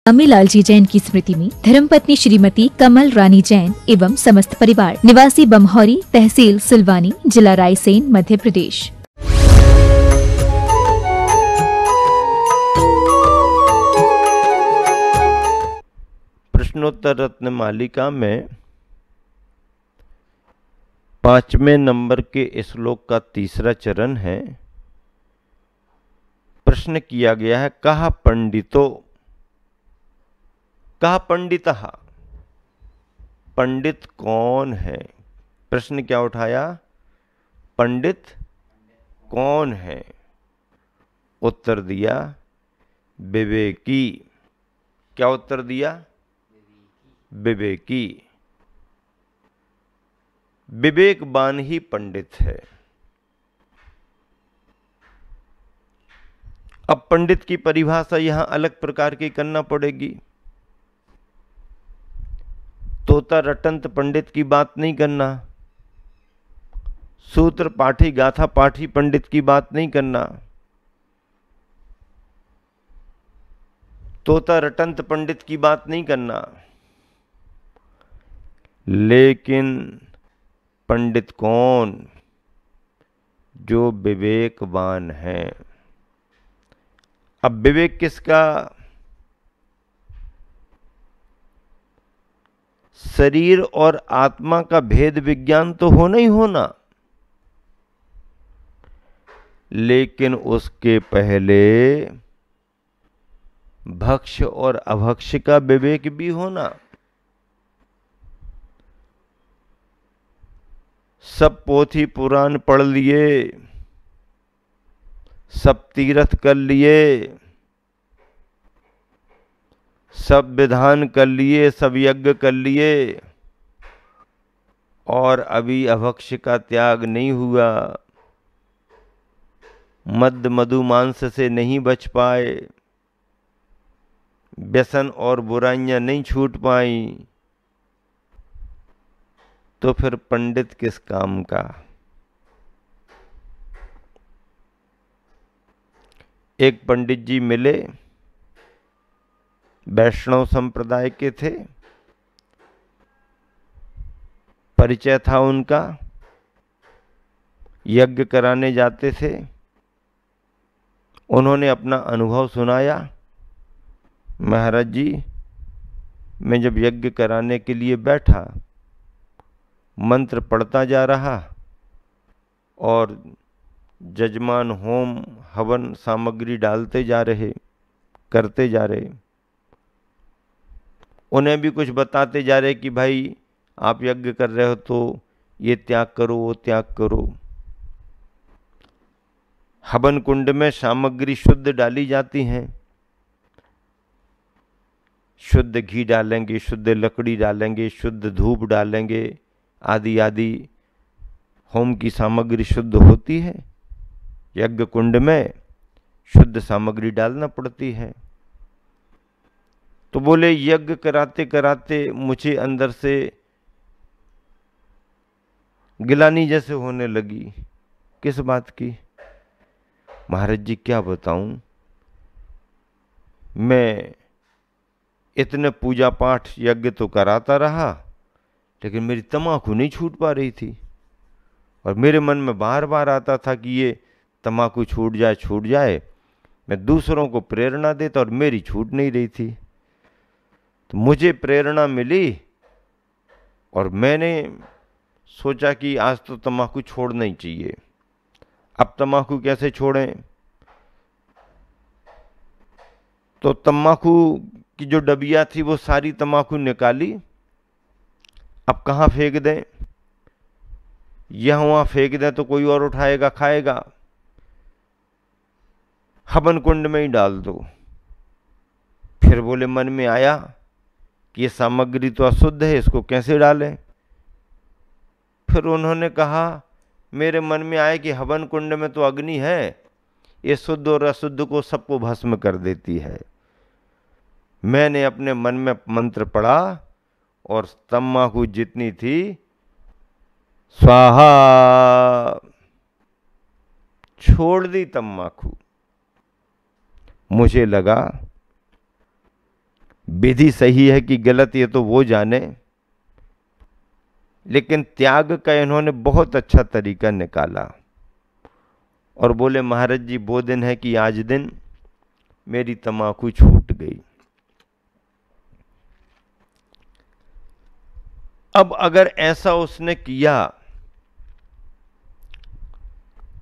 अमीलाल जी जैन की स्मृति में धर्मपत्नी श्रीमती कमल रानी जैन एवं समस्त परिवार, निवासी बमहौरी, तहसील सिलवानी, जिला रायसेन, मध्य प्रदेश। प्रश्नोत्तर रत्न मालिका में 5वें नंबर के श्लोक का तीसरा चरण है। प्रश्न किया गया है, कहा पंडितो, कहा पंडितः, पंडित कौन है? प्रश्न क्या उठाया? पंडित कौन है? उत्तर दिया विवेकी। क्या उत्तर दिया? विवेकी। विवेकवान ही पंडित है। अब पंडित की परिभाषा यहां अलग प्रकार की करना पड़ेगी। तोता रटंत पंडित की बात नहीं करना, सूत्र पाठी गाथा पाठी पंडित की बात नहीं करना, तोता रटंत पंडित की बात नहीं करना, लेकिन पंडित कौन? जो विवेकवान है। अब विवेक किसका? शरीर और आत्मा का भेद विज्ञान तो होना ही होना, लेकिन उसके पहले भक्ष्य और अभक्ष्य का विवेक भी होना। सब पोथी पुराण पढ़ लिए, सब तीर्थ कर लिए, सब विधान कर लिए, सब यज्ञ कर लिए, और अभी अभक्ष्य का त्याग नहीं हुआ, मद मधु मांस से नहीं बच पाए, व्यसन और बुराइयां नहीं छूट पाई, तो फिर पंडित किस काम का? एक पंडित जी मिले, वैष्णव संप्रदाय के थे, परिचय था उनका, यज्ञ कराने जाते थे। उन्होंने अपना अनुभव सुनाया, महाराज जी, मैं जब यज्ञ कराने के लिए बैठा, मंत्र पढ़ता जा रहा और जजमान होम हवन सामग्री डालते जा रहे, करते जा रहे। उन्हें भी कुछ बताते जा रहे कि भाई आप यज्ञ कर रहे हो तो ये त्याग करो, वो त्याग करो। हवन कुंड में सामग्री शुद्ध डाली जाती हैं, शुद्ध घी डालेंगे, शुद्ध लकड़ी डालेंगे, शुद्ध धूप डालेंगे, आदि आदि होम की सामग्री शुद्ध होती है। यज्ञ कुंड में शुद्ध सामग्री डालना पड़ती है। तो बोले यज्ञ कराते कराते मुझे अंदर से गिलानी जैसे होने लगी। किस बात की? महाराज जी क्या बताऊं, मैं इतने पूजा पाठ यज्ञ तो कराता रहा, लेकिन मेरी तम्बाकू नहीं छूट पा रही थी, और मेरे मन में बार बार आता था कि ये तम्बाकू छूट जाए, छूट जाए। मैं दूसरों को प्रेरणा देता और मेरी छूट नहीं रही थी। तो मुझे प्रेरणा मिली और मैंने सोचा कि आज तो तम्बाकू छोड़ना ही चाहिए। अब तम्बाकू कैसे छोड़ें? तो तम्बाकू की जो डबिया थी वो सारी तम्बाकू निकाली। अब कहाँ फेंक दें? यहाँ वहाँ फेंक दें तो कोई और उठाएगा, खाएगा। हवन कुंड में ही डाल दो। फिर बोले, मन में आया कि ये सामग्री तो अशुद्ध है, इसको कैसे डालें? फिर उन्होंने कहा, मेरे मन में आया कि हवन कुंड में तो अग्नि है, ये शुद्ध और अशुद्ध को सबको भस्म कर देती है। मैंने अपने मन में मंत्र पढ़ा और तम्बाकू जितनी थी स्वाहा, छोड़ दी तम्बाकू। मुझे लगा विधि सही है कि गलत ये तो वो जाने, लेकिन त्याग का इन्होंने बहुत अच्छा तरीका निकाला और बोले महाराज जी वो दिन है कि आज दिन मेरी तम्बाकू छूट गई। अब अगर ऐसा उसने किया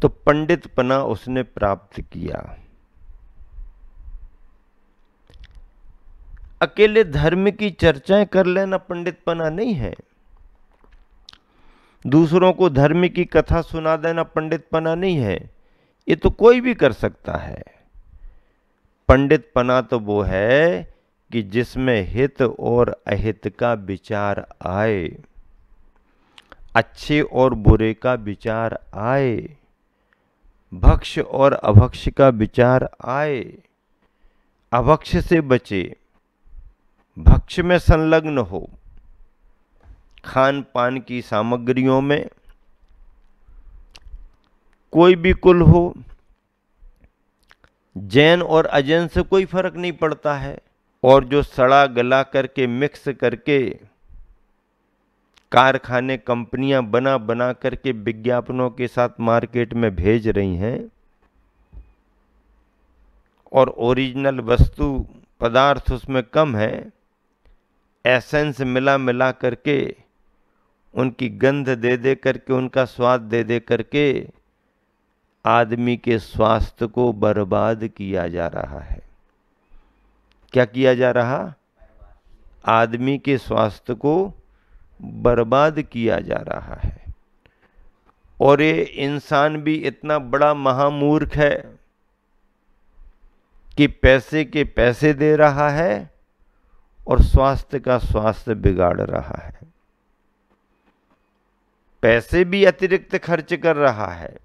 तो पंडितपना उसने प्राप्त किया। अकेले धर्म की चर्चाएं कर लेना पंडितपना नहीं है, दूसरों को धर्म की कथा सुना देना पंडितपना नहीं है, ये तो कोई भी कर सकता है। पंडितपना तो वो है कि जिसमें हित और अहित का विचार आए, अच्छे और बुरे का विचार आए, भक्ष और अभक्ष का विचार आए, अभक्ष से बचे, भक्ष में संलग्न हो। खान पान की सामग्रियों में कोई भी कुल हो, जैन और अजैन से कोई फर्क नहीं पड़ता है। और जो सड़ा गला करके मिक्स करके कारखाने कंपनियां बना बना करके विज्ञापनों के साथ मार्केट में भेज रही हैं और ओरिजिनल वस्तु पदार्थ उसमें कम है, एसेंस मिला मिला करके उनकी गंध दे दे करके, उनका स्वाद दे दे करके आदमी के स्वास्थ्य को बर्बाद किया जा रहा है। क्या किया जा रहा? आदमी के स्वास्थ्य को बर्बाद किया जा रहा है। और ये इंसान भी इतना बड़ा महामूर्ख है कि पैसे के पैसे दे रहा है और स्वास्थ्य का स्वास्थ्य बिगाड़ रहा है। पैसे भी अतिरिक्त खर्च कर रहा है।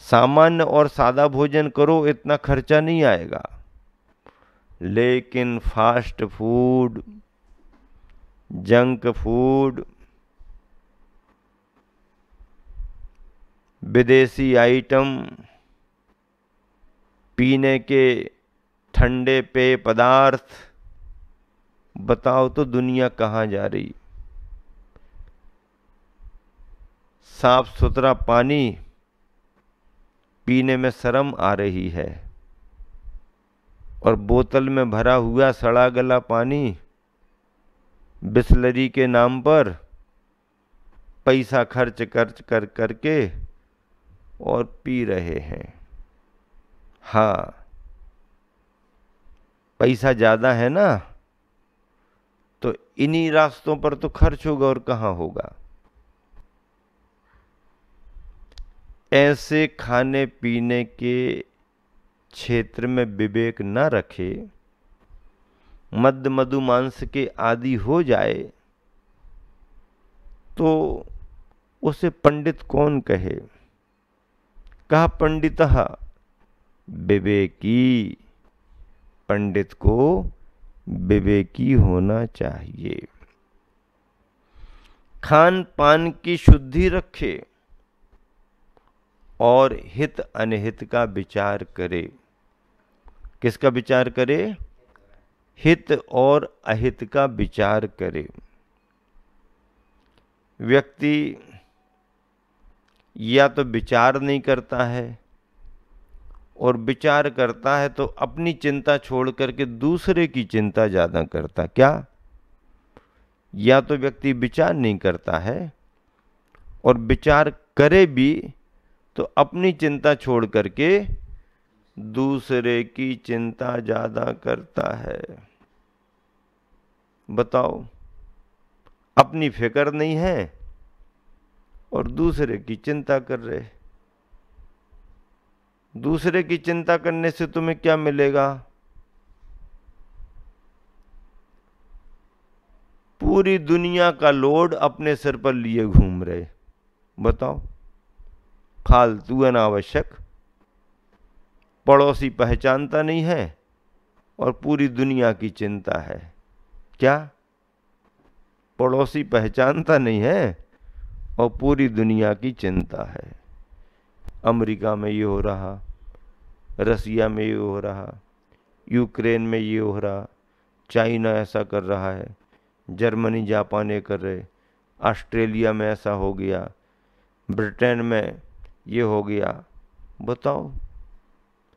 सामान्य और सादा भोजन करो, इतना खर्चा नहीं आएगा, लेकिन फास्ट फूड, जंक फूड, विदेशी आइटम, पीने के ठंडे पेय पदार्थ, बताओ तो दुनिया कहाँ जा रही। साफ सुथरा पानी पीने में शर्म आ रही है और बोतल में भरा हुआ सड़ा गला पानी बिसलरी के नाम पर पैसा खर्च कर करके और पी रहे हैं। हाँ, पैसा ज़्यादा है ना, तो इन्हीं रास्तों पर तो खर्च होगा और कहाँ होगा। ऐसे खाने पीने के क्षेत्र में विवेक न रखे, मद मधु मांस के आदि हो जाए, तो उसे पंडित कौन कहे। कहा पंडितः विवेकी, पंडित को विवेकी होना चाहिए। खान पान की शुद्धि रखे और हित अनहित का विचार करे। किसका विचार करे? हित और अहित का विचार करे। व्यक्ति या तो विचार नहीं करता है, और विचार करता है तो अपनी चिंता छोड़ करके दूसरे की चिंता ज्यादा करता। क्या? या तो व्यक्ति विचार नहीं करता है, और विचार करे भी तो अपनी चिंता छोड़ करके दूसरे की चिंता ज्यादा करता है। बताओ, अपनी फिक्र नहीं है और दूसरे की चिंता कर रहे। दूसरे की चिंता करने से तुम्हें क्या मिलेगा? पूरी दुनिया का लोड अपने सिर पर लिए घूम रहे। बताओ, फालतू अनावश्यक। पड़ोसी पहचानता नहीं है और पूरी दुनिया की चिंता है। क्या? पड़ोसी पहचानता नहीं है और पूरी दुनिया की चिंता है। अमेरिका में ये हो रहा, रसिया में ये हो रहा, यूक्रेन में ये हो रहा, चाइना ऐसा कर रहा है, जर्मनी जापान ये कर रहे, ऑस्ट्रेलिया में ऐसा हो गया, ब्रिटेन में ये हो गया, बताओ।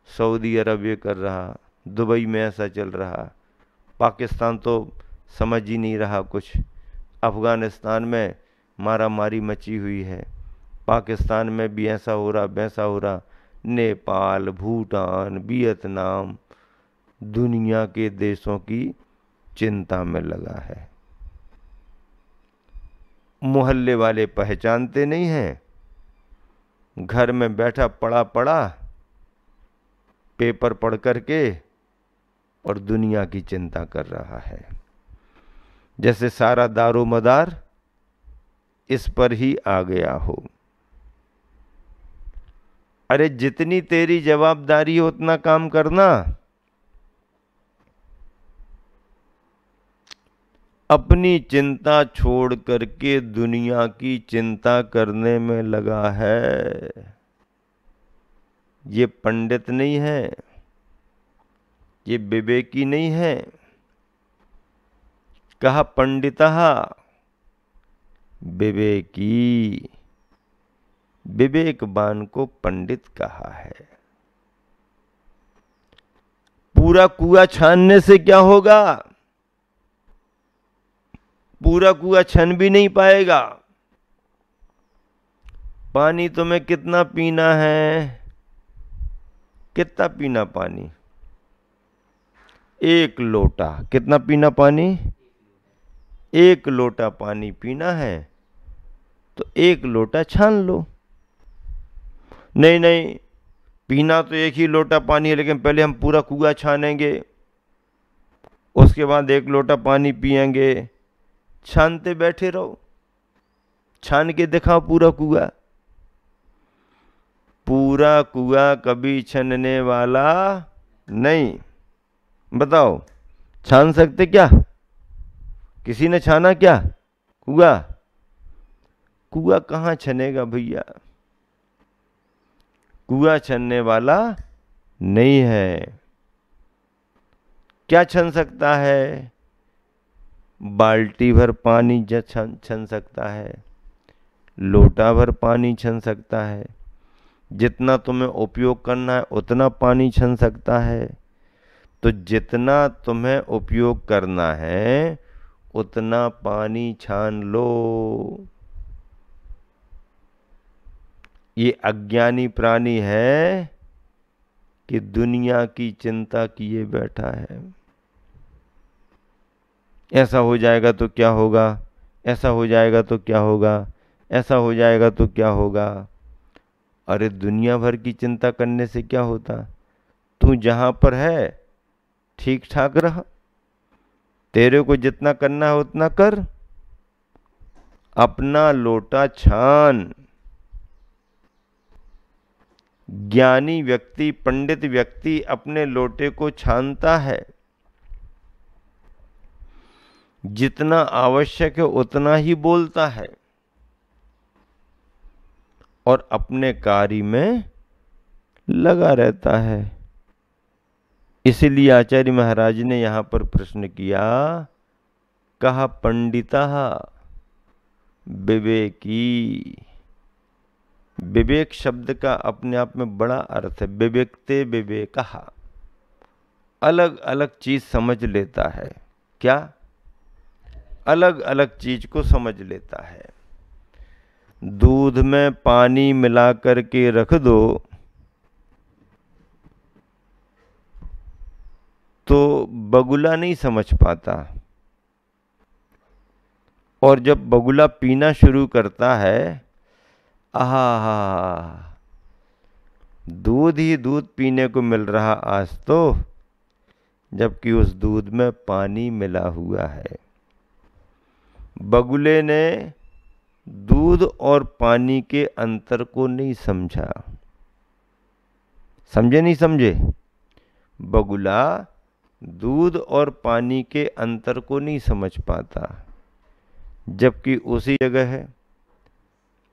सऊदी अरब ये कर रहा, दुबई में ऐसा चल रहा, पाकिस्तान तो समझ ही नहीं रहा कुछ, अफ़गानिस्तान में मारा मारी मची हुई है, पाकिस्तान में भी ऐसा हो रहा वैसा हो रहा, नेपाल, भूटान, वियतनाम, दुनिया के देशों की चिंता में लगा है। मोहल्ले वाले पहचानते नहीं हैं, घर में बैठा पड़ा पड़ा पेपर पढ़ करके और दुनिया की चिंता कर रहा है, जैसे सारा दारोमदार इस पर ही आ गया हो। अरे जितनी तेरी जवाबदारी हो उतना काम करना, अपनी चिंता छोड़ करके दुनिया की चिंता करने में लगा है। ये पंडित नहीं है, ये विवेकी नहीं है। कहा पंडितः विवेकी, विवेकवान को पंडित कहा है। पूरा कुआं छानने से क्या होगा? पूरा कुआं छन भी नहीं पाएगा। पानी तुम्हें कितना पीना है? कितना पीना पानी? 1 लोटा। कितना पीना पानी? 1 लोटा पानी पीना है तो 1 लोटा छान लो। नहीं नहीं, पीना तो 1 ही लोटा पानी है, लेकिन पहले हम पूरा कुआं छानेंगे, उसके बाद 1 लोटा पानी पिएंगे। छानते बैठे रहो, छान के दिखाओ पूरा कुआं। पूरा कुआं कभी छनने वाला नहीं। बताओ, छान सकते क्या? किसी ने छाना क्या कुआं? कुआं कहाँ छनेगा भैया? कुआं छनने वाला नहीं है। क्या छन सकता है? बाल्टी भर पानी छन सकता है, लोटा भर पानी छन सकता है, जितना तुम्हें उपयोग करना है उतना पानी छन सकता है। तो जितना तुम्हें उपयोग करना है उतना पानी छान लो। ये अज्ञानी प्राणी है कि दुनिया की चिंता किए बैठा है। ऐसा हो जाएगा तो क्या होगा, ऐसा हो जाएगा तो क्या होगा, ऐसा हो जाएगा तो क्या होगा। अरे दुनिया भर की चिंता करने से क्या होता? तू जहां पर है ठीक ठाक रह, तेरे को जितना करना है उतना कर, अपना लोटा छान। ज्ञानी व्यक्ति, पंडित व्यक्ति अपने लोटे को छानता है, जितना आवश्यक है उतना ही बोलता है और अपने कार्य में लगा रहता है। इसलिए आचार्य महाराज ने यहां पर प्रश्न किया, कहा पंडितः विवेकी। विवेक शब्द का अपने आप में बड़ा अर्थ है। विवेकते विवेकः, अलग अलग चीज समझ लेता है। क्या? अलग अलग चीज को समझ लेता है। दूध में पानी मिला करके रख दो तो बगुला नहीं समझ पाता, और जब बगुला पीना शुरू करता है, आहा, दूध ही दूध पीने को मिल रहा आज तो, जबकि उस दूध में पानी मिला हुआ है। बगुले ने दूध और पानी के अंतर को नहीं समझा। समझे नहीं समझे? बगुला दूध और पानी के अंतर को नहीं समझ पाता, जबकि उसी जगह है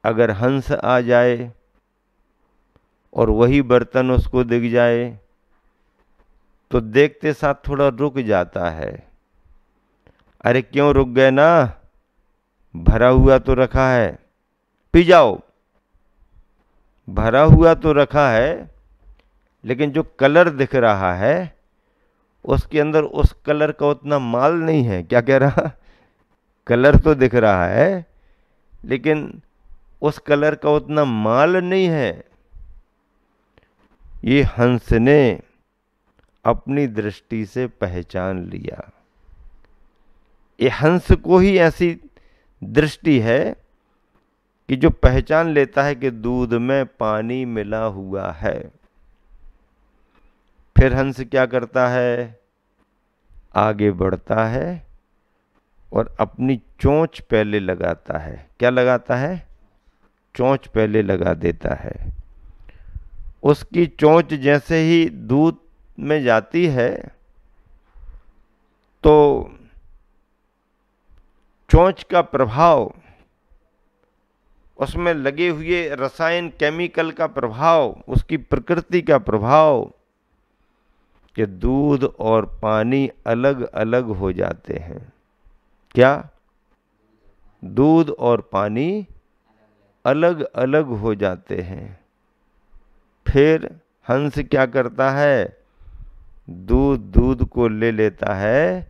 अगर हंस आ जाए और वही बर्तन उसको दिख जाए तो देखते साथ थोड़ा रुक जाता है, अरे क्यों रुक गए ना, भरा हुआ तो रखा है, पी जाओ। भरा हुआ तो रखा है, लेकिन जो कलर दिख रहा है उसके अंदर उस कलर का उतना माल नहीं है। क्या कह रहा? कलर तो दिख रहा है, लेकिन उस कलर का उतना माल नहीं है। ये हंस ने अपनी दृष्टि से पहचान लिया। ये हंस को ही ऐसी दृष्टि है कि जो पहचान लेता है कि दूध में पानी मिला हुआ है। फिर हंस क्या करता है? आगे बढ़ता है और अपनी चोंच पहले लगाता है। क्या लगाता है? चोंच पहले लगा देता है। उसकी चोंच जैसे ही दूध में जाती है तो चोंच का प्रभाव, उसमें लगे हुए रसायन केमिकल का प्रभाव, उसकी प्रकृति का प्रभाव कि दूध और पानी अलग अलग हो जाते हैं। क्या? दूध और पानी अलग अलग हो जाते हैं। फिर हंस क्या करता है? दूध को ले लेता है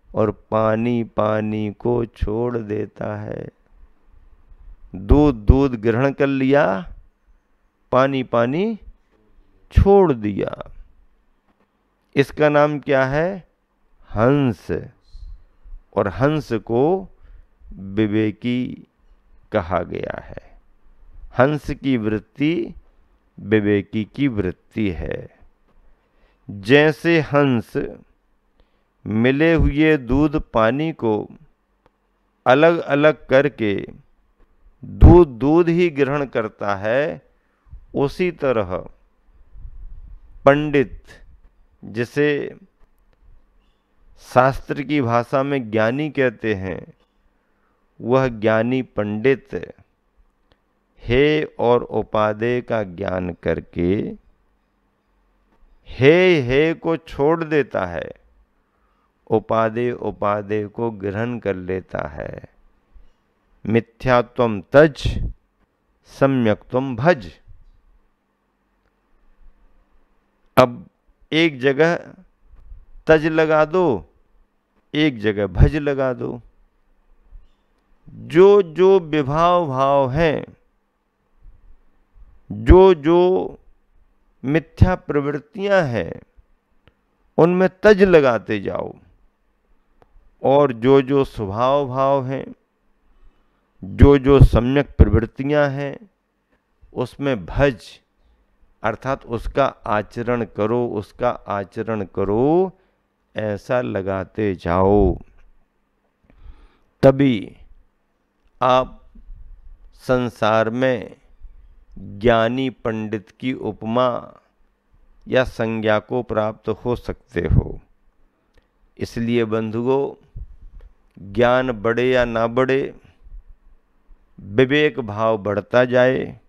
और पानी को छोड़ देता है। दूध ग्रहण कर लिया, पानी छोड़ दिया। इसका नाम क्या है? हंस। और हंस को विवेकी कहा गया है। हंस की वृत्ति विवेकी की वृत्ति है। जैसे हंस मिले हुए दूध पानी को अलग अलग करके दूध ही ग्रहण करता है, उसी तरह पंडित, जिसे शास्त्र की भाषा में ज्ञानी कहते हैं, वह ज्ञानी पंडित हे और उपादेय का ज्ञान करके हे को छोड़ देता है, उपादेय को ग्रहण कर लेता है। मिथ्यात्वम तज सम्यक्त्वम भज। अब एक जगह तज लगा दो, एक जगह भज लगा दो। जो जो विभाव भाव हैं, जो मिथ्या प्रवृत्तियां हैं, उनमें तज लगाते जाओ। और जो स्वभाव भाव हैं, जो सम्यक प्रवृत्तियां हैं, उसमें भज, अर्थात उसका आचरण करो, ऐसा लगाते जाओ। तभी आप संसार में ज्ञानी पंडित की उपमा या संज्ञा को प्राप्त हो सकते हो। इसलिए बंधुओं, ज्ञान बढ़े या ना बढ़े, विवेक भाव बढ़ता जाए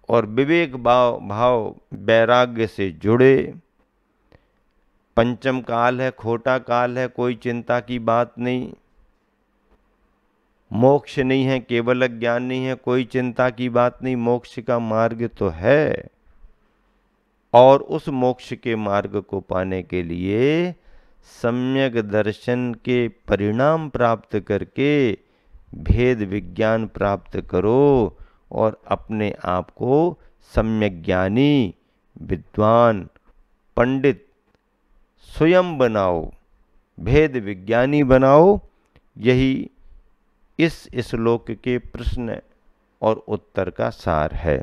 और विवेक भाव वैराग्य से जुड़े। पंचम काल है, खोटा काल है, कोई चिंता की बात नहीं। मोक्ष नहीं है, केवल ज्ञान नहीं है, कोई चिंता की बात नहीं। मोक्ष का मार्ग तो है, और उस मोक्ष के मार्ग को पाने के लिए सम्यक दर्शन के परिणाम प्राप्त करके भेद विज्ञान प्राप्त करो और अपने आप को सम्यक ज्ञानी, विद्वान, पंडित स्वयं बनाओ, भेद विज्ञानी बनाओ। यही इस श्लोक के प्रश्न और उत्तर का सार है।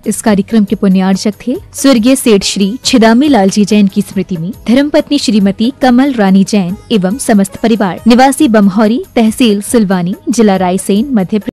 इस कार्यक्रम के पुण्यार्चक थे स्वर्गीय सेठ श्री छिदामी लालजी जैन की स्मृति में धर्मपत्नी श्रीमती कमल रानी जैन एवं समस्त परिवार, निवासी बमहौरी, तहसील सिलवानी, जिला रायसेन, मध्य प्रदेश।